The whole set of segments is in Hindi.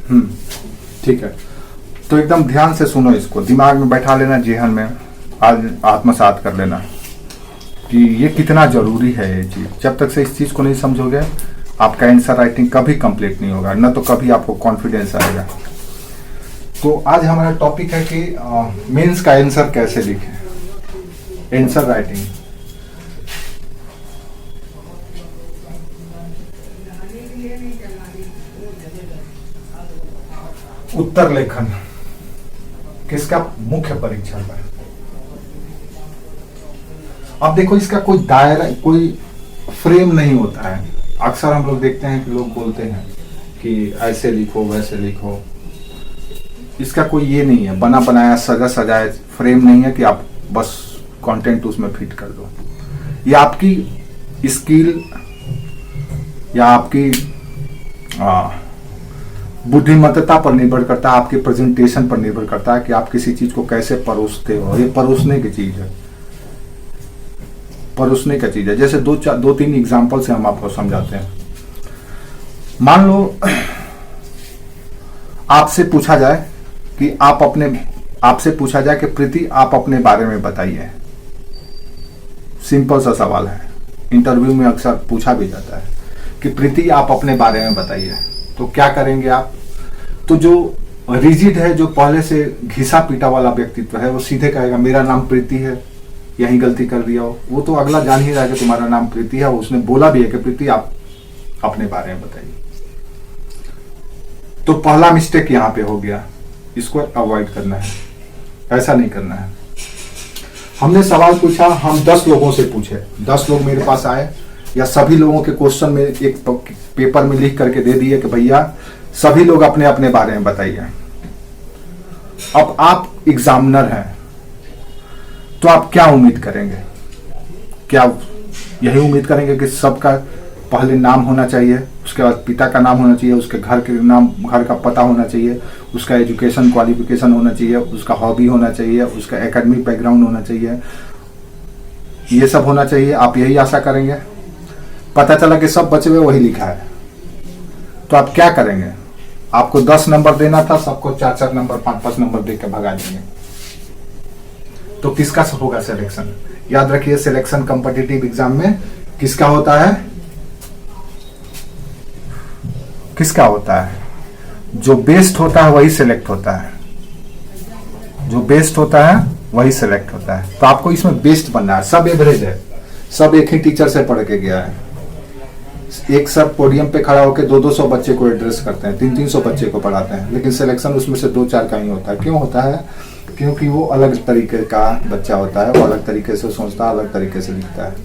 हम्म, ठीक है। तो एकदम ध्यान से सुनो, इसको दिमाग में बैठा लेना, जेहन में आज आत्मसात कर लेना कि ये कितना जरूरी है ये चीज। जब तक से इस चीज को नहीं समझोगे आपका आंसर राइटिंग कभी कंप्लीट नहीं होगा, न तो कभी आपको कॉन्फिडेंस आएगा। तो आज हमारा टॉपिक है कि मेंस का आंसर कैसे लिखें, आंसर राइटिंग। उत्तर लेखन किसका मुख्य परीक्षण है। अब देखो, इसका कोई दायरा, कोई फ्रेम नहीं होता है। अक्सर हम लोग देखते हैं कि लोग बोलते हैं कि ऐसे लिखो वैसे लिखो। इसका कोई ये नहीं है, बना बनाया सजा सजाया फ्रेम नहीं है कि आप बस कंटेंट उसमें फिट कर दो। ये आपकी स्किल या आपकी बुद्धिमत्ता पर निर्भर करता है, आपके प्रेजेंटेशन पर निर्भर करता है कि आप किसी चीज को कैसे परोसते हो। ये परोसने की चीज है, परोसने का चीज है। जैसे दो तीन एग्जांपल से हम आपको समझाते हैं। मान लो आपसे पूछा जाए कि प्रीति आप अपने बारे में बताइए। सिंपल सा सवाल है, इंटरव्यू में अक्सर पूछा भी जाता है कि प्रीति आप अपने बारे में बताइए। तो क्या करेंगे आप? तो जो रिजिड है, जो पहले से घिसा पीटा वाला व्यक्तित्व है, वो सीधे कहेगा मेरा नाम प्रीति है, यही गलती कर दिया हो। वो तो अगला जान ही रहा है कि तुम्हारा नाम प्रीति है, उसने बोला भी है कि प्रीति आप अपने बारे में बताइए। तो पहला मिस्टेक यहां पे हो गया, इसको अवॉइड करना है, ऐसा नहीं करना है। हमने सवाल पूछा, हम 10 लोगों से पूछे, 10 लोग मेरे पास आए, या सभी लोगों के क्वेश्चन में एक पेपर में लिख करके दे दिए कि भैया सभी लोग अपने अपने बारे में बताइए। अब आप एग्जामिनर हैं, तो आप क्या उम्मीद करेंगे? क्या यही उम्मीद करेंगे कि सबका पहले नाम होना चाहिए, उसके बाद पिता का नाम होना चाहिए, उसके घर के नाम, घर का पता होना चाहिए, उसका एजुकेशन क्वालिफिकेशन होना चाहिए, उसका हॉबी होना चाहिए, उसका एकेडमिक बैकग्राउंड होना चाहिए, ये सब होना चाहिए? आप यही आशा करेंगे? पता चला कि सब बचे हुए वही लिखा है, तो आप क्या करेंगे? आपको 10 नंबर देना था, सबको 4-4 नंबर 5-5 नंबर देकर भगा देंगे। तो किसका होगा सिलेक्शन? याद रखिए, सिलेक्शन कॉम्पिटिटिव एग्जाम में किसका होता है? किसका होता है? जो बेस्ट होता है वही सिलेक्ट होता है, जो बेस्ट होता है वही सिलेक्ट होता है। तो आपको इसमें बेस्ट बनना है। सब एवरेज है, सब एक ही टीचर से पढ़ के गया है। एक सर पोडियम पे खड़ा होकर 200-200 बच्चे को एड्रेस करते हैं, 300-300 बच्चे को पढ़ाते हैं, लेकिन सिलेक्शन उसमें से 2-4 का ही होता है। क्यों होता है? क्योंकि वो अलग तरीके का बच्चा होता है, वो अलग तरीके से सोचता है, अलग तरीके से लिखता है।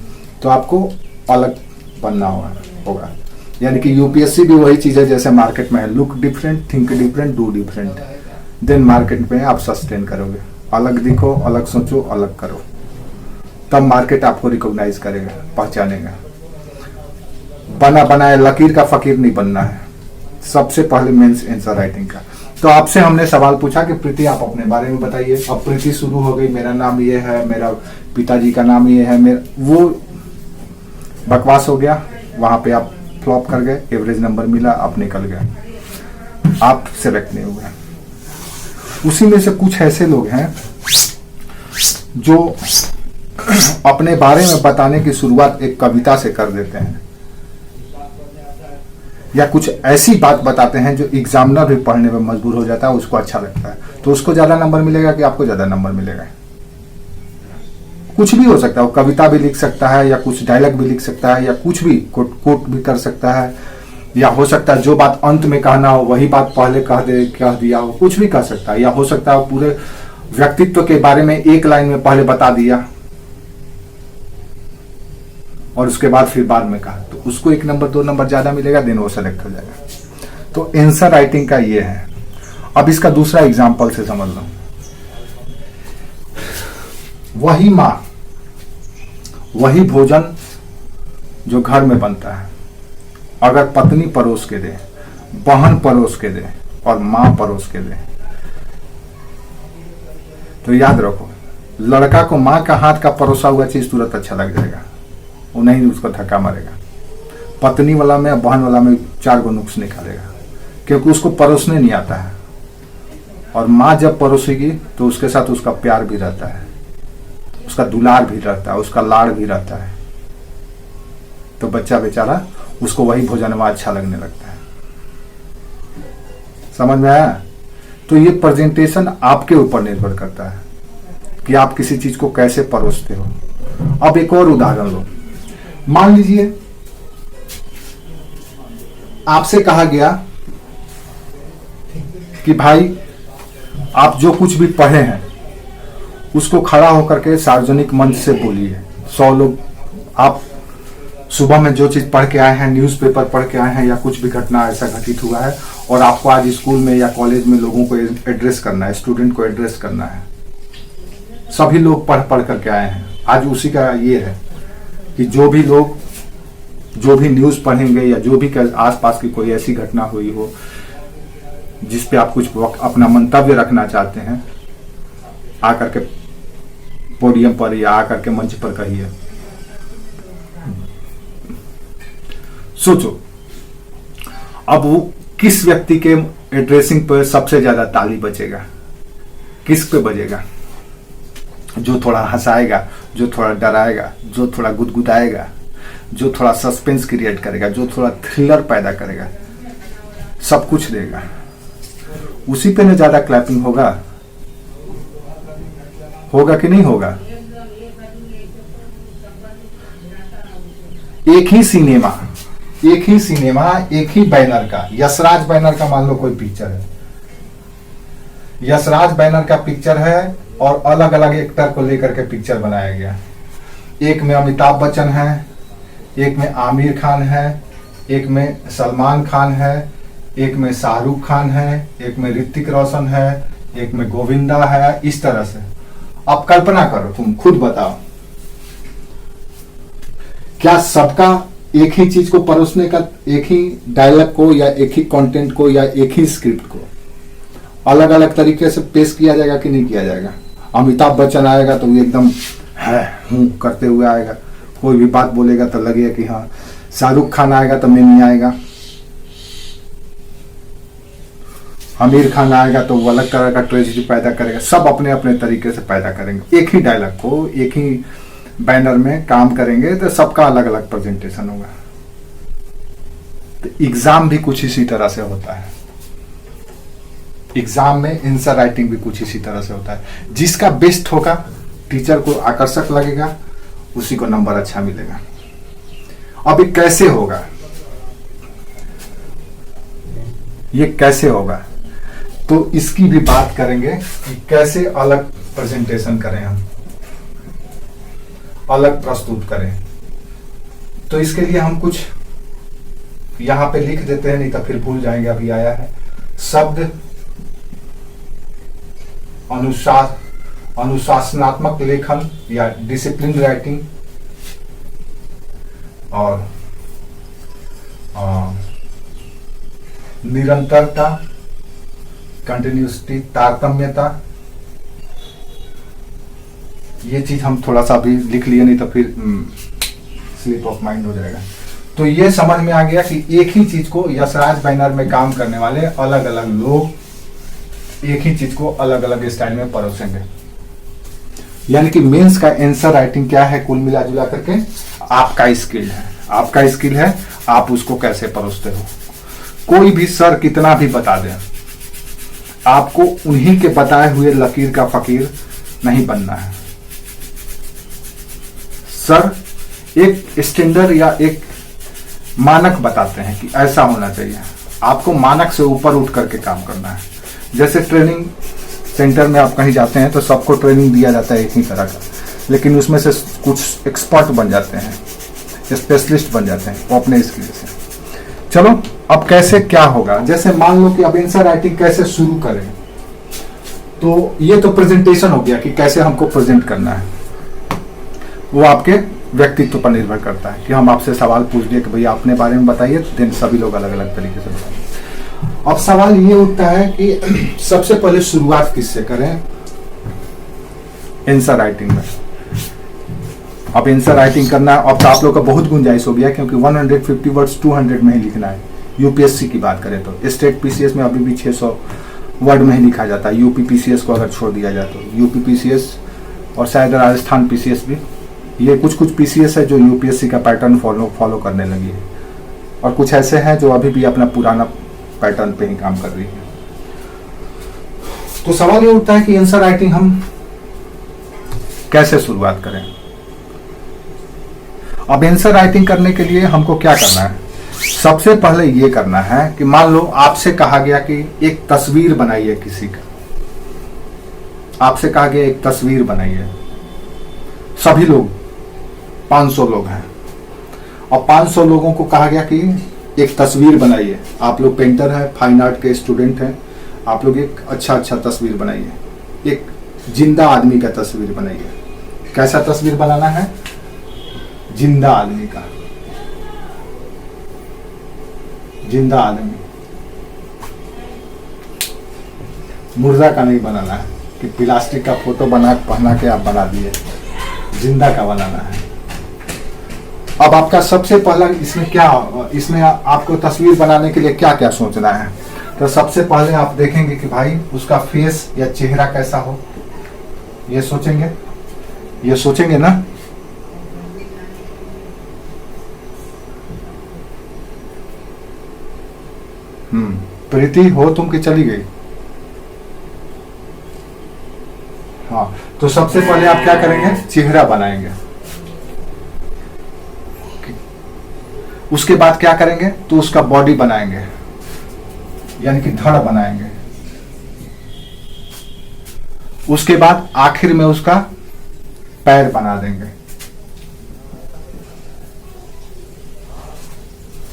तो आपको अलग बनना होगा। यानी कि यूपीएससी भी वही चीज है जैसे मार्केट में है, look different, think different, do different, then market में आप सस्टेन करोगे। अलग दिखो, अलग सोचो, अलग करो, तब मार्केट आपको रिकॉग्नाइज करेगा, पहचानेगा। बना बनाया लकीर का फकीर नहीं बनना है। सबसे पहले मेंस आंसर राइटिंग का। तो आपसे हमने सवाल पूछा कि प्रीति आप अपने बारे में बताइए। अब प्रीति शुरू हो गई, मेरा नाम ये है, मेरा पिताजी का नाम ये है, मेरा, वो बकवास हो गया। वहां पे आप फ्लॉप कर गए, एवरेज नंबर मिला, आप निकल गए, आप सिलेक्ट नहीं हुए। उसी में से कुछ ऐसे लोग हैं जो अपने बारे में बताने की शुरुआत एक कविता से कर देते हैं, या कुछ ऐसी बात बताते हैं जो एग्जामिनर भी पढ़ने में मजबूर हो जाता है, उसको अच्छा लगता है, तो उसको ज्यादा नंबर मिलेगा कि आपको ज्यादा नंबर मिलेगा? कुछ भी हो सकता है, वो कविता भी लिख सकता है, या कुछ डायलॉग भी लिख सकता है, या कुछ भी कोट भी कर सकता है, या हो सकता है जो बात अंत में कहना हो वही बात पहले कह दिया हो, कुछ भी कह सकता है। या हो सकता है पूरे व्यक्तित्व के बारे में एक लाइन में पहले बता दिया और उसके बाद फिर बाद में कहा, तो उसको 1 नंबर 2 नंबर ज्यादा मिलेगा, देन वो सेलेक्ट हो जाएगा। तो आंसर राइटिंग का ये है। अब इसका दूसरा एग्जांपल से समझ लो। वही मां, वही भोजन जो घर में बनता है, अगर पत्नी परोस के दे, बहन परोस के दे और मां परोस के दे, तो याद रखो, लड़का को मां का हाथ का परोसा हुआ चीज तुरंत अच्छा लग जाएगा, वो नहीं उसको धक्का मारेगा। पत्नी वाला में, बहन वाला में 4 गो नुक्स निकालेगा। क्योंकि उसको परोसने नहीं आता है। और माँ जब परोसेगी तो उसके साथ उसका प्यार भी रहता है, उसका दुलार भी रहता है, उसका लाड़ भी रहता है, तो बच्चा बेचारा उसको वही भोजनवा अच्छा लगने लगता है। समझ में आया? तो ये प्रेजेंटेशन आपके ऊपर निर्भर करता है कि आप किसी चीज को कैसे परोसते हो। अब एक और उदाहरण लो। मान लीजिए आपसे कहा गया कि भाई आप जो कुछ भी पढ़े हैं उसको खड़ा होकर के सार्वजनिक मंच से बोलिए। 100 लोग, आप सुबह में जो चीज पढ़ के आए हैं, न्यूज़पेपर पढ़ के आए हैं, या कुछ भी घटना ऐसा घटित हुआ है और आपको आज स्कूल में या कॉलेज में लोगों को एड्रेस करना है, स्टूडेंट को एड्रेस करना है। सभी लोग पढ़ पढ़ करके आए हैं। आज उसी का ये है कि जो भी लोग जो भी न्यूज़ पढ़ेंगे या जो भी आसपास की कोई ऐसी घटना हुई हो जिस पे आप कुछ अपना मंतव्य रखना चाहते हैं, आकर के पोडियम पर या आकर के मंच पर कहिए। सोचो अब वो किस व्यक्ति के एड्रेसिंग पर सबसे ज्यादा ताली बजेगा, किस पे बजेगा? जो थोड़ा हंसाएगा, जो थोड़ा डराएगा, जो थोड़ा गुदगुदाएगा, जो थोड़ा सस्पेंस क्रिएट करेगा, जो थोड़ा थ्रिलर पैदा करेगा, सब कुछ देगा, उसी पे ना ज्यादा क्लैपिंग होगा। होगा कि नहीं होगा? एक ही सिनेमा, एक ही बैनर का, यशराज बैनर का मान लो कोई पिक्चर है, यशराज बैनर का पिक्चर है और अलग अलग एक्टर को लेकर के पिक्चर बनाया गया। एक में अमिताभ बच्चन है, एक में आमिर खान है, एक में सलमान खान है, एक में शाहरुख खान है, एक में ऋतिक रोशन है, एक में गोविंदा है, इस तरह से। अब कल्पना करो, तुम खुद बताओ, क्या सबका एक ही चीज को परोसने का, एक ही डायलॉग को या एक ही कंटेंट को या एक ही स्क्रिप्ट को अलग अलग तरीके से पेश किया जाएगा कि नहीं किया जाएगा? अमिताभ बच्चन आएगा तो एकदम है हूं करते हुए आएगा, कोई भी बात बोलेगा तो लगेगा कि हाँ। शाहरुख खान आएगा तो मैं नहीं आएगा, आमिर खान आएगा तो वो अलग तरह का ट्रेजेडी पैदा करेगा। सब अपने अपने तरीके से पैदा करेंगे, एक ही डायलॉग को एक ही बैनर में काम करेंगे, तो सबका अलग अलग प्रेजेंटेशन होगा। तो एग्जाम भी कुछ इसी तरह से होता है। एग्जाम में आंसर राइटिंग भी कुछ इसी तरह से होता है। जिसका बेस्ट होगा, टीचर को आकर्षक लगेगा, उसी को नंबर अच्छा मिलेगा। अब ये कैसे होगा? ये कैसे होगा? तो इसकी भी बात करेंगे कि कैसे अलग प्रेजेंटेशन करें, हम अलग प्रस्तुत करें। तो इसके लिए हम कुछ यहां पे लिख देते हैं, नहीं तो फिर भूल जाएंगे। अभी आया है शब्द अनुशासनात्मक लेखन या डिसिप्लिन राइटिंग, और निरंतरता, कंटिन्यूसिटी, तारतम्यता। ये चीज हम थोड़ा सा भी लिख लिए, नहीं तो फिर स्लिप ऑफ माइंड हो जाएगा। तो ये समझ में आ गया कि एक ही चीज को यशराज बैनर में काम करने वाले अलग अलग लोग एक ही चीज को अलग अलग स्टाइल में परोसेंगे। यानी कि मेंस का आंसर राइटिंग क्या है? कुल मिला जुला करके आपका स्किल है, आपका स्किल है, आप उसको कैसे परोसते हो। कोई भी सर कितना भी बता दे, आपको उन्हीं के बताए हुए लकीर का फकीर नहीं बनना है। सर एक स्टैंडर्ड या एक मानक बताते हैं कि ऐसा होना चाहिए, आपको मानक से ऊपर उठ करके काम करना है। जैसे ट्रेनिंग सेंटर में आप कहीं जाते हैं तो सबको ट्रेनिंग दिया जाता है एक ही तरह का, लेकिन उसमें से कुछ एक्सपर्ट बन जाते हैं, स्पेशलिस्ट बन जाते हैं वो अपने स्किल से। चलो अब कैसे क्या होगा? जैसे मान लो कि अब आंसर राइटिंग कैसे शुरू करें, तो ये तो प्रेजेंटेशन हो गया कि कैसे हमको प्रेजेंट करना है। वो आपके व्यक्तित्व पर निर्भर करता है कि हम आपसे सवाल पूछ दिए कि भैया अपने बारे में बताइए, तो देन सभी लोग अलग अलग तरीके से बताएंगे। अब सवाल ये उठता है कि सबसे पहले शुरुआत किससे करें? आंसर राइटिंग में। अब आंसर राइटिंग करना अब तो आप लोग का बहुत गुंजाइश हो गया, क्योंकि 150 वर्ड्स 200 में ही लिखना है, यूपीएससी की बात करें तो स्टेट पीसीएस में अभी भी 600 वर्ड में ही लिखा जाता है। यूपी पीसीएस को अगर छोड़ दिया जाए तो यूपी पीसीएस और शायद राजस्थान पीसीएस भी, ये कुछ कुछ पीसीएस है जो यूपीएससी का पैटर्न फॉलो करने लगी है, और कुछ ऐसे हैं जो अभी भी अपना पुराना पैटर्न पे ही काम कर रही है। तो सवाल ये उठता है कि आंसर राइटिंग हम कैसे शुरुआत करें। अब आंसर राइटिंग करने के लिए हमको क्या करना है? सबसे पहले ये करना है कि मान लो आपसे कहा गया कि एक तस्वीर बनाइए किसी का, आपसे कहा गया एक तस्वीर बनाइए। सभी लोग 500 लोग हैं और 500 लोगों को कहा गया कि एक तस्वीर बनाइए। आप लोग पेंटर हैं, फाइन आर्ट के स्टूडेंट हैं, आप लोग एक अच्छा तस्वीर बनाइए, एक जिंदा आदमी का तस्वीर बनाइए। कैसा तस्वीर बनाना है? जिंदा आदमी का, जिंदा आदमी, मुर्दा का नहीं बनाना है कि प्लास्टिक का फोटो पहना के आप बना दिए, जिंदा का बनाना है। अब आपका सबसे पहला इसमें आपको तस्वीर बनाने के लिए क्या क्या सोचना है? तो सबसे पहले आप देखेंगे कि भाई उसका फेस या चेहरा कैसा हो, ये सोचेंगे ना। प्रीति हो तुम कि चली गई? हाँ, तो सबसे पहले आप क्या करेंगे? चेहरा बनाएंगे। उसके बाद क्या करेंगे? तो उसका बॉडी बनाएंगे, यानी कि धड़ बनाएंगे। उसके बाद आखिर में उसका पैर बना देंगे।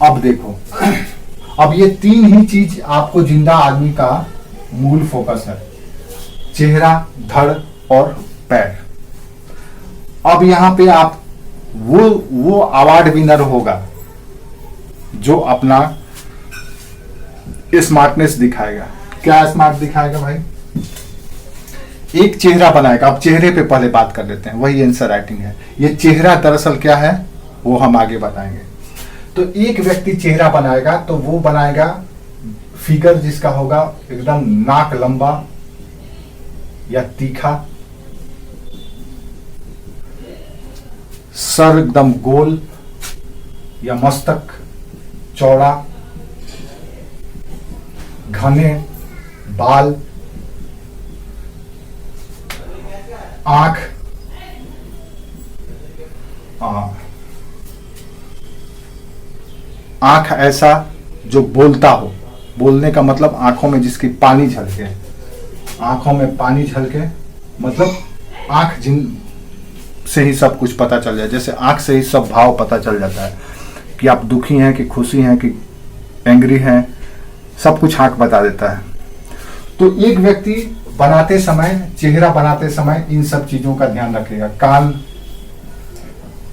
अब देखो, अब ये 3 ही चीज आपको जिंदा आदमी का मूल फोकस है, चेहरा, धड़ और पैर। अब यहां पे आप वो अवार्ड विनर होगा जो अपना स्मार्टनेस दिखाएगा। क्या स्मार्ट दिखाएगा भाई? एक चेहरा बनाएगा। अब चेहरे पे पहले बात कर लेते हैं, वही आंसर राइटिंग है। ये चेहरा दरअसल क्या है वो हम आगे बताएंगे। तो एक व्यक्ति चेहरा बनाएगा तो वो बनाएगा फिगर जिसका होगा एकदम नाक लंबा या तीखा, सर एकदम गोल या मस्तक चौड़ा, घने बाल, आंख, आंख ऐसा जो बोलता हो। बोलने का मतलब आंखों में जिसकी पानी झलके, आंखों में पानी झलके मतलब आंख जिन से ही सब कुछ पता चल जाए। जैसे आंख से ही सब भाव पता चल जाता है कि आप दुखी हैं कि खुशी हैं कि एंग्री हैं, सब कुछ आंख बता देता है। तो एक व्यक्ति बनाते समय, चेहरा बनाते समय इन सब चीजों का ध्यान रखेगा। कान,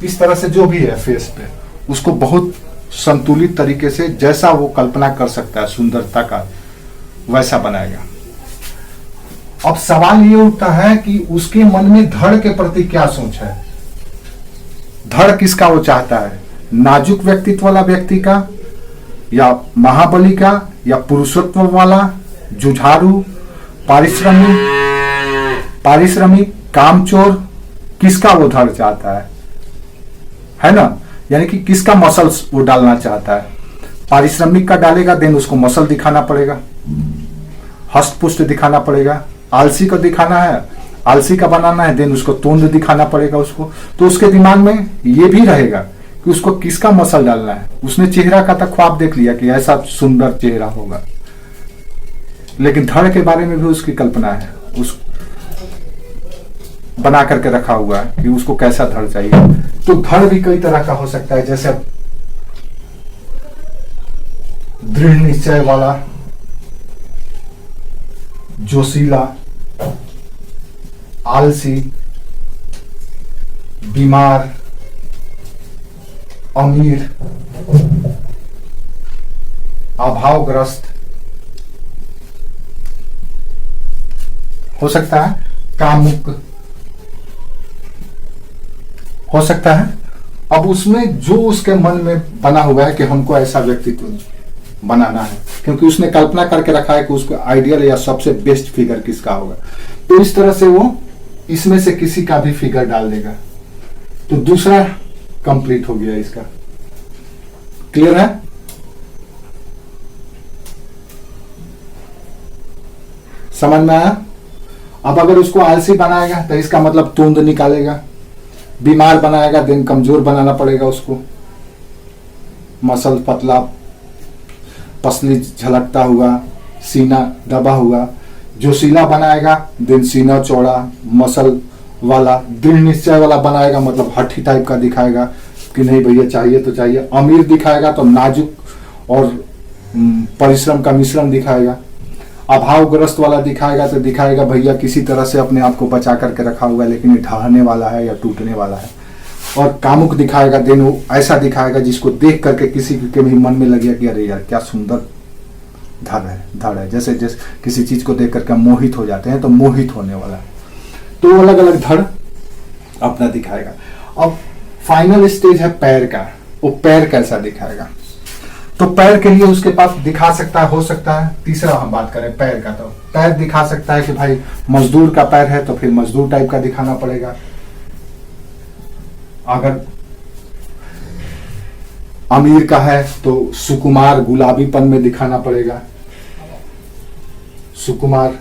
इस तरह से जो भी है फेस पे, उसको बहुत संतुलित तरीके से जैसा वो कल्पना कर सकता है सुंदरता का, वैसा बनाएगा। अब सवाल ये उठता है कि उसके मन में धड़ के प्रति क्या सोच है। धड़ किसका वो चाहता है? नाजुक व्यक्तित्व वाला व्यक्ति का, या महाबली का, या पुरुषत्व वाला, जुझारू, पारिश्रमिक, कामचोर, किसका वो धड़ चाहता है ना? यानी कि किसका मसल्स वो डालना चाहता है। पारिश्रमिक का डालेगा देन उसको मसल दिखाना पड़ेगा, हष्ट पुष्ट दिखाना पड़ेगा। आलसी को दिखाना है, आलसी का बनाना है देन उसको तोंद दिखाना पड़ेगा उसको। तो उसके दिमाग में ये भी रहेगा कि उसको किसका मसल डालना है। उसने चेहरा का तो ख्वाब देख लिया कि ऐसा सुंदर चेहरा होगा, लेकिन धड़ के बारे में भी उसकी कल्पना है, उस बना करके रखा हुआ है कि उसको कैसा धड़ चाहिए। तो धड़ भी कई तरह का हो सकता है, जैसे दृढ़ निश्चय वाला, जोशीला, आलसी, बीमार, अमीर, अभावग्रस्त हो सकता है, कामुक हो सकता है। अब उसमें जो उसके मन में बना हुआ है कि हमको ऐसा व्यक्तित्व बनाना है, क्योंकि उसने कल्पना करके रखा है कि उसको आइडियल या सबसे बेस्ट फिगर किसका होगा। तो इस तरह से वो इसमें से किसी का भी फिगर डाल देगा, तो दूसरा कंप्लीट हो गया इसका। क्लियर है? समझ में आया? अब अगर उसको आलसी बनाएगा तो इसका मतलब तोंद निकालेगा, बीमार बनाएगा दिन कमजोर बनाना पड़ेगा उसको, मसल पतला पसली झलकता हुआ, सीना दबा हुआ। जोशीला बनाएगा दिन सीना चौड़ा मसल वाला, दृढ़ निश्चय वाला बनाएगा मतलब हठी टाइप का दिखाएगा कि नहीं भैया चाहिए तो चाहिए। अमीर दिखाएगा तो नाजुक और परिश्रम का मिश्रण दिखाएगा। अभावग्रस्त वाला दिखाएगा तो दिखाएगा भैया किसी तरह से अपने आप को बचा करके रखा हुआ है, लेकिन ये ढहने वाला है या टूटने वाला है। और कामुक दिखाएगा दिन वो ऐसा दिखाएगा जिसको देख करके किसी के भी मन में लगेगा कि अरे यार क्या सुंदर धड़ है, जैसे किसी चीज को देख करके मोहित हो जाते हैं, तो मोहित होने वाला है। तो अलग अलग धड़ अपना दिखाएगा। अब फाइनल स्टेज है पैर का, वो पैर कैसा दिखाएगा। तो पैर के लिए उसके पास दिखा सकता है, हो सकता है तीसरा हम बात करें पैर का, तो पैर दिखा सकता है कि भाई मजदूर का पैर है तो फिर मजदूर टाइप का दिखाना पड़ेगा। अगर अमीर का है तो सुकुमार गुलाबीपन में दिखाना पड़ेगा, सुकुमार।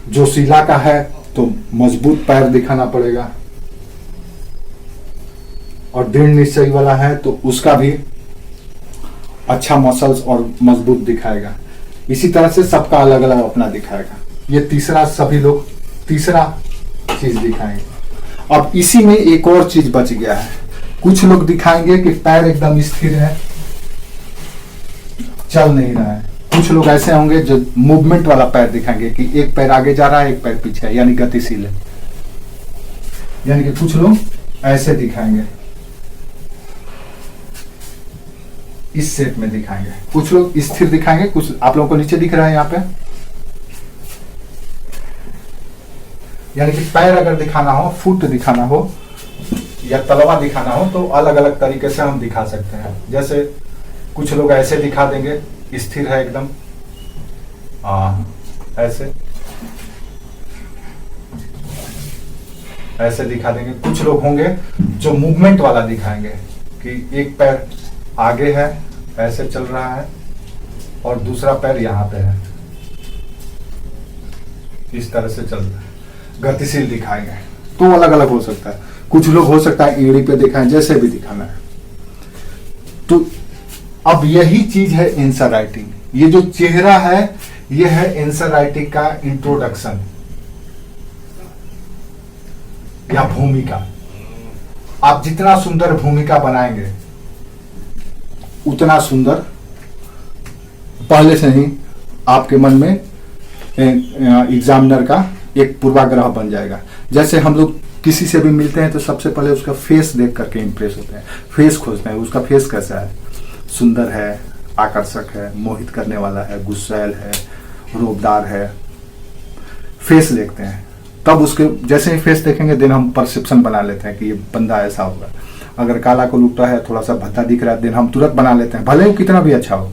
जोशीला का है तो मजबूत पैर दिखाना पड़ेगा, और दृढ़ निश्चय वाला है तो उसका भी अच्छा मसल्स और मजबूत दिखाएगा। इसी तरह से सबका अलग अलग अपना दिखाएगा। ये तीसरा, सभी लोग तीसरा चीज दिखाएंगे। अब इसी में एक और चीज बच गया है। कुछ लोग दिखाएंगे कि पैर एकदम स्थिर है, चल नहीं रहा है। कुछ लोग ऐसे होंगे जो मूवमेंट वाला पैर दिखाएंगे कि एक पैर आगे जा रहा है एक पैर पीछे है, यानी गतिशील है। यानी कि कुछ लोग ऐसे दिखाएंगे, इस शेप में दिखाएंगे। कुछ लोग स्थिर दिखाएंगे, कुछ आप लोगों को नीचे दिख रहा है यहाँ पे। यानी कि पैर अगर दिखाना हो, फुट दिखाना हो या तलवा दिखाना हो तो अलग अलग तरीके से हम दिखा सकते हैं। जैसे कुछ लोग ऐसे दिखा देंगे, स्थिर है एकदम, ऐसे ऐसे दिखा देंगे। कुछ लोग होंगे जो मूवमेंट वाला दिखाएंगे कि एक पैर आगे है ऐसे चल रहा है और दूसरा पैर यहां पे है, इस तरह से चल रहा है, गतिशील दिखाएंगे। तो अलग अलग हो सकता है। कुछ लोग हो सकता है एड़ी पे दिखाएं, जैसे भी दिखाना है। तो अब यही चीज है आंसर राइटिंग। ये जो चेहरा है ये है आंसर राइटिंग का इंट्रोडक्शन या भूमिका। आप जितना सुंदर भूमिका बनाएंगे उतना सुंदर पहले से ही आपके मन में एग्जामिनर का एक पूर्वाग्रह बन जाएगा। जैसे हम लोग किसी से भी मिलते हैं तो सबसे पहले उसका फेस देख करके इंप्रेस होते हैं, फेस खोजते हैं, उसका फेस कैसा है, सुंदर है, आकर्षक है, मोहित करने वाला है, गुस्सैल है, रोबदार है, फेस देखते हैं। तब उसके जैसे ही फेस देखेंगे देन हम परसेप्शन बना लेते हैं कि ये बंदा ऐसा होगा। अगर काला को लुकटा है, थोड़ा सा भद्दा दिख रहा है, देन हम तुरंत बना लेते हैं, भले ही कितना भी अच्छा हो,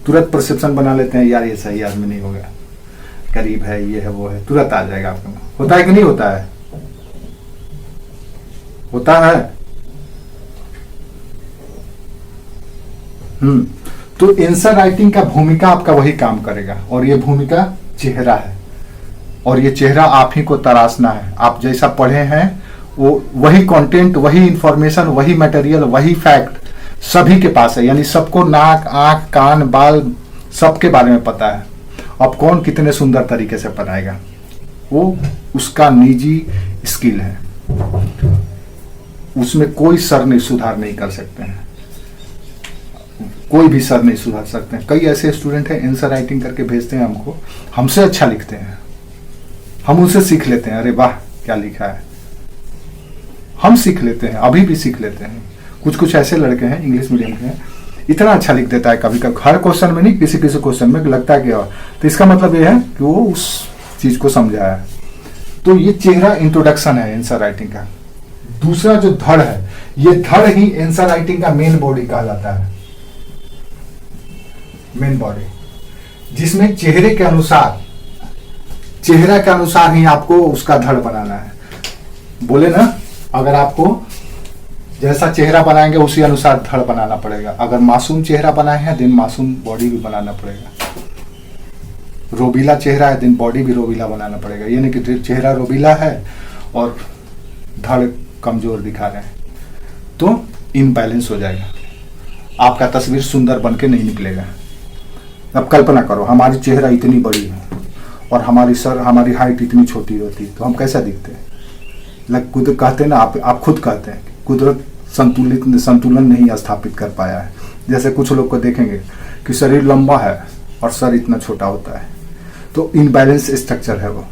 तुरंत परसेप्शन बना लेते हैं, यार ये सही आदमी नहीं होगा, करीब है, ये है, वो है, तुरंत आ जाएगा आपको। होता है कि नहीं होता है? होता है। तो आंसर राइटिंग का भूमिका आपका वही काम करेगा, और ये भूमिका चेहरा है, और ये चेहरा आप ही को तराशना है। आप जैसा पढ़े हैं वो वही कंटेंट, वही इंफॉर्मेशन, वही मटेरियल, वही फैक्ट सभी के पास है। यानी सबको नाक, आंख, कान, बाल सबके बारे में पता है। अब कौन कितने सुंदर तरीके से बनाएगा वो उसका निजी स्किल है, उसमें कोई सर नहीं सुधार नहीं कर सकते हैं, कोई भी सर नहीं सुधार सकते हैं। कई ऐसे स्टूडेंट हैं आंसर राइटिंग करके भेजते हैं हमको, हमसे अच्छा लिखते हैं, हम उनसे सीख लेते हैं, अरे वाह क्या लिखा है, हम सीख लेते हैं, अभी भी सीख लेते हैं। कुछ कुछ ऐसे लड़के हैं इंग्लिश मीडियम के हैं, इतना अच्छा लिख देता है, कभी कभी हर क्वेश्चन में नहीं, किसी किसी क्वेश्चन में लगता है कि तो इसका मतलब ये है कि वो उस चीज को समझा है। तो ये चेहरा इंट्रोडक्शन है आंसर राइटिंग का। दूसरा जो धड़ है, ये धड़ ही आंसर राइटिंग का मेन बॉडी कहलाता है। मेन बॉडी, जिसमें चेहरे के अनुसार, चेहरा के अनुसार ही आपको उसका धड़ बनाना है। बोले ना, अगर आपको जैसा चेहरा बनाएंगे उसी अनुसार धड़ बनाना पड़ेगा। अगर मासूम चेहरा बनाए हैं दिन मासूम बॉडी भी बनाना पड़ेगा। रोबीला चेहरा है दिन बॉडी भी रोबीला बनाना पड़ेगा। ये नहीं कि चेहरा रोबीला है और धड़ कमजोर दिखा रहे हैं, तो इनबैलेंस हो जाएगा, आपका तस्वीर सुंदर बन के नहीं निकलेगा। अब कल्पना करो, हमारी चेहरा इतनी बड़ी है और हमारी हाइट इतनी छोटी होती, तो हम कैसा दिखते हैं? खुद कहते हैं ना, आप खुद कहते हैं कुदरत संतुलन नहीं स्थापित कर पाया है। जैसे कुछ लोग को देखेंगे कि शरीर लंबा है और सर इतना छोटा होता है, तो इनबैलेंस स्ट्रक्चर है, वो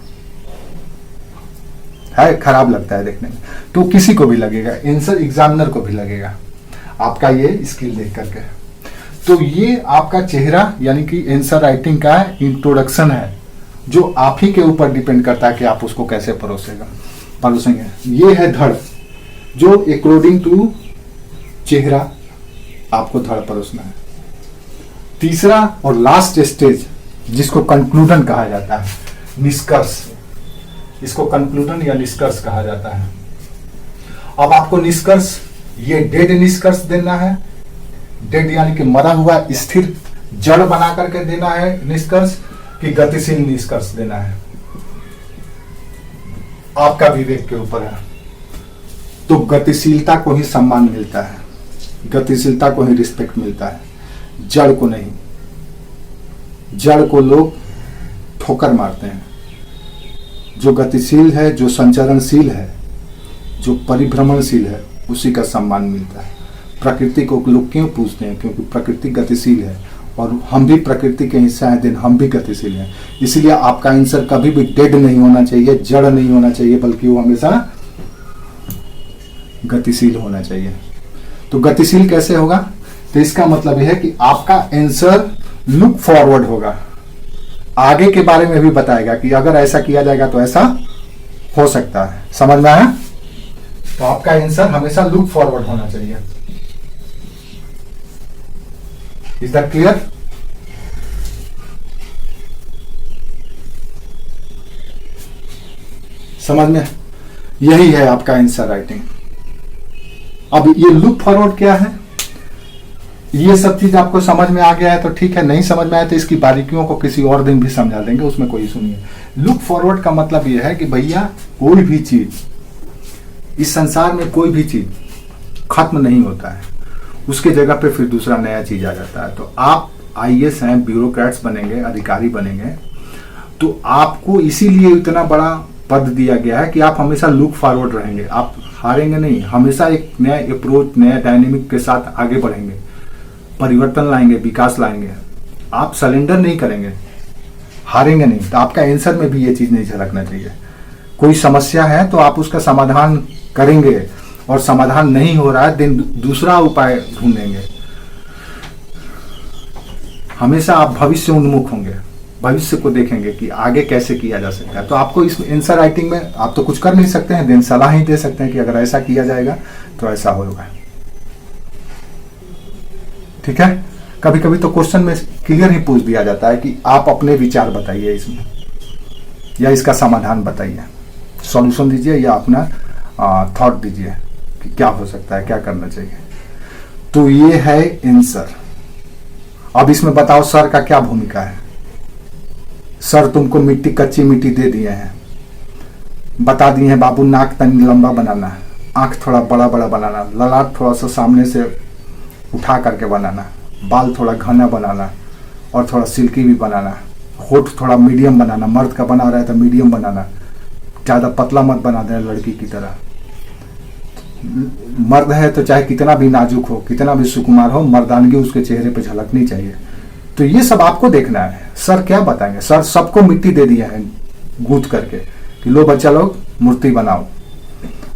है, खराब लगता है देखने में। तो किसी को भी लगेगा, आंसर एग्जामिनर को भी लगेगा आपका ये स्किल देख करके। तो ये आपका चेहरा यानी कि आंसर राइटिंग का इंट्रोडक्शन है, जो आप ही के ऊपर डिपेंड करता है कि आप उसको कैसे परोसेंगे। ये है धड़, जो अकॉर्डिंग टू चेहरा आपको धड़ परोसना है। तीसरा और लास्ट स्टेज, जिसको कंक्लूजन कहा जाता है, निष्कर्ष, इसको कंक्लूजन या निष्कर्ष कहा जाता है। अब आपको निष्कर्ष, ये डेड निष्कर्ष देना है, डेड यानी कि मरा हुआ स्थिर जड़ बना करके देना है निष्कर्ष, कि गतिशील निष्कर्ष देना है, आपका विवेक के ऊपर है। तो गतिशीलता को ही सम्मान मिलता है, गतिशीलता को ही रिस्पेक्ट मिलता है, जड़ को नहीं। जड़ को लोग ठोकर मारते हैं। जो गतिशील है, जो संचरणशील है, जो परिभ्रमणशील है, उसी का सम्मान मिलता है। प्रकृति को लोग क्यों पूछते हैं? क्योंकि प्रकृति गतिशील है और हम भी प्रकृति के हिस्सा हैं, दिन हम भी गतिशील हैं। इसलिए आपका आंसर कभी भी डेड नहीं होना चाहिए, जड़ नहीं होना चाहिए, बल्कि वो हमेशा गतिशील होना चाहिए। तो गतिशील कैसे होगा? तो इसका मतलब यह है कि आपका आंसर लुक फॉरवर्ड होगा, आगे के बारे में भी बताएगा कि अगर ऐसा किया जाएगा तो ऐसा हो सकता है। समझ में आया? तो आपका आंसर हमेशा लुक फॉरवर्ड होना चाहिए। Is that clear? समझ में? यही है आपका आंसर राइटिंग। अब ये लुक फॉरवर्ड क्या है, ये सब चीज आपको समझ में आ गया है तो ठीक है, नहीं समझ में आया तो इसकी बारीकियों को किसी और दिन भी समझा देंगे, उसमें कोई इशू नहीं है। लुक फॉरवर्ड का मतलब ये है कि भैया कोई भी चीज इस संसार में, कोई भी चीज खत्म नहीं होता है, उसके जगह पे फिर दूसरा नया चीज आ जाता है। तो आप आईएएस हैं, ब्यूरोक्रेट्स बनेंगे, अधिकारी बनेंगे, तो आपको इसीलिए इतना बड़ा पद दिया गया है कि आप हमेशा लुक फॉरवर्ड रहेंगे, आप हारेंगे नहीं, हमेशा एक नया अप्रोच, नया डायनेमिक के साथ आगे बढ़ेंगे, परिवर्तन लाएंगे, विकास लाएंगे। आप सरेंडर नहीं करेंगे, हारेंगे नहीं। तो आपका आंसर में भी ये चीज नहीं झलकना चाहिए। कोई समस्या है तो आप उसका समाधान करेंगे, और समाधान नहीं हो रहा है दिन दूसरा उपाय ढूंढेंगे। हमेशा आप भविष्य उन्मुख होंगे, भविष्य को देखेंगे कि आगे कैसे किया जा सकता है। तो आपको इस आंसर राइटिंग में आप तो कुछ कर नहीं सकते हैं, दिन सलाह ही दे सकते हैं कि अगर ऐसा किया जाएगा तो ऐसा होगा। ठीक है? कभी कभी तो क्वेश्चन में क्लियर ही पूछ दिया जाता है कि आप अपने विचार बताइए इसमें, या इसका समाधान बताइए, सॉल्यूशन दीजिए, या अपना थॉट दीजिए कि क्या हो सकता है, क्या करना चाहिए। तो ये है आंसर। अब इसमें बताओ सर का क्या भूमिका है। सर तुमको मिट्टी, कच्ची मिट्टी दे दिए हैं, बता दिए हैं बाबू नाक तनी लंबा बनाना, आंख थोड़ा बड़ा बड़ा बनाना, ललाट थोड़ा सा सामने से उठा करके बनाना, बाल थोड़ा घना बनाना और थोड़ा सिल्की भी बनाना, होठ थोड़ा मीडियम बनाना, मर्द का बना रहा है तो मीडियम बनाना, ज़्यादा पतला मत बना देना लड़की की तरह। मर्द है तो चाहे कितना भी नाजुक हो, कितना भी सुकुमार हो, मर्दानगी उसके चेहरे पे झलकनी चाहिए। तो ये सब आपको देखना है। सर क्या बताएंगे? सर सबको मिट्टी दे दिया है गूंथ करके कि लो बच्चा लोग मूर्ति बनाओ।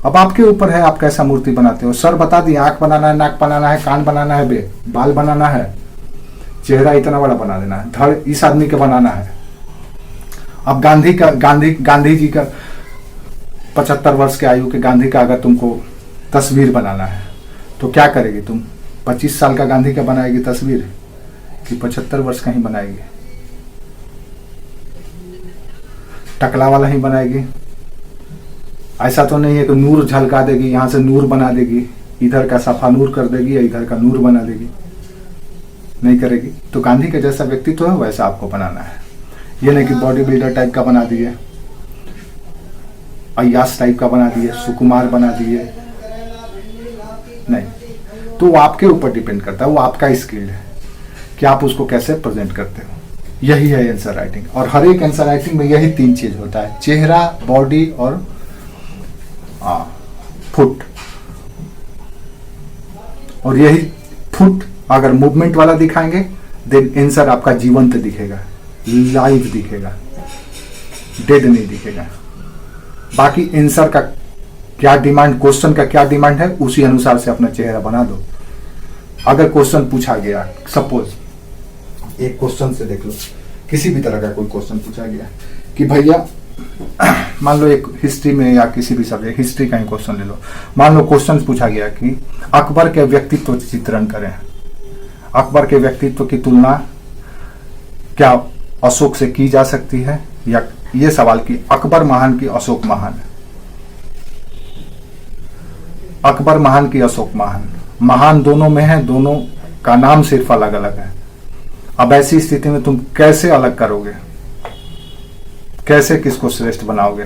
अब आपके ऊपर है आप कैसा मूर्ति बनाते हो। सर बता दिए आंख बनाना है, नाक बनाना है, कान बनाना है, बाल बनाना है, चेहरा इतना बड़ा बना देना है, धड़ इस आदमी का बनाना है। अब गांधी जी का 75 वर्ष के आयु के गांधी का अगर तुमको तस्वीर बनाना है तो क्या करेगी तुम? 25 साल का गांधी का बनाएगी तस्वीर, कि 75 वर्ष का ही बनाएगी? टकला वाला ही बनाएगी? ऐसा तो नहीं है कि नूर झलका देगी, यहां से नूर बना देगी, इधर का सफा नूर कर देगी या इधर का नूर बना देगी, नहीं करेगी। तो गांधी के जैसा व्यक्तित्व है वैसा आपको बनाना है। ये नहीं कि बॉडी बिल्डर टाइप का बना दिए, अय्यास टाइप का बना दिए, सुकुमार बना दिए, नहीं। तो वो आपके ऊपर डिपेंड करता है, वो आपका स्किल है कि आप उसको कैसे प्रेजेंट करते हो। यही है आंसर राइटिंग। और हर एक आंसर राइटिंग में यही 3 चीज होता है, चेहरा, बॉडी और फुट। और यही फुट अगर मूवमेंट वाला दिखाएंगे देन आंसर आपका जीवंत दिखेगा, लाइव दिखेगा, डेड नहीं दिखेगा। बाकी आंसर का क्या डिमांड, क्वेश्चन का क्या डिमांड है, उसी अनुसार से अपना चेहरा बना दो। अगर क्वेश्चन पूछा गया, सपोज एक क्वेश्चन से देख लो, किसी भी तरह का कोई क्वेश्चन पूछा गया कि भैया मान लो एक हिस्ट्री में या किसी भी सब्जेक्ट, हिस्ट्री का ही क्वेश्चन ले लो। मान लो क्वेश्चन पूछा गया कि अकबर के व्यक्तित्व चित्रण करें, अकबर के व्यक्तित्व की तुलना क्या अशोक से की जा सकती है, या ये सवाल कि अकबर महान की अशोक महान, अकबर महान की अशोक महान, महान दोनों में है, दोनों का नाम सिर्फ अलग अलग है। अब ऐसी स्थिति में तुम कैसे अलग करोगे, कैसे किसको श्रेष्ठ बनाओगे?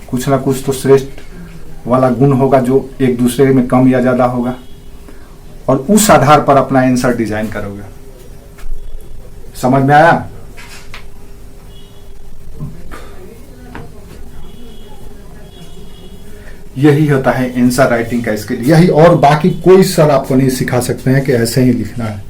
कुछ ना कुछ तो श्रेष्ठ वाला गुण होगा जो एक दूसरे में कम या ज्यादा होगा, और उस आधार पर अपना आंसर डिजाइन करोगे। समझ में आया? यही होता है आंसर राइटिंग का स्किल। यही, और बाकी कोई सर आपको नहीं सिखा सकते हैं कि ऐसे ही लिखना है।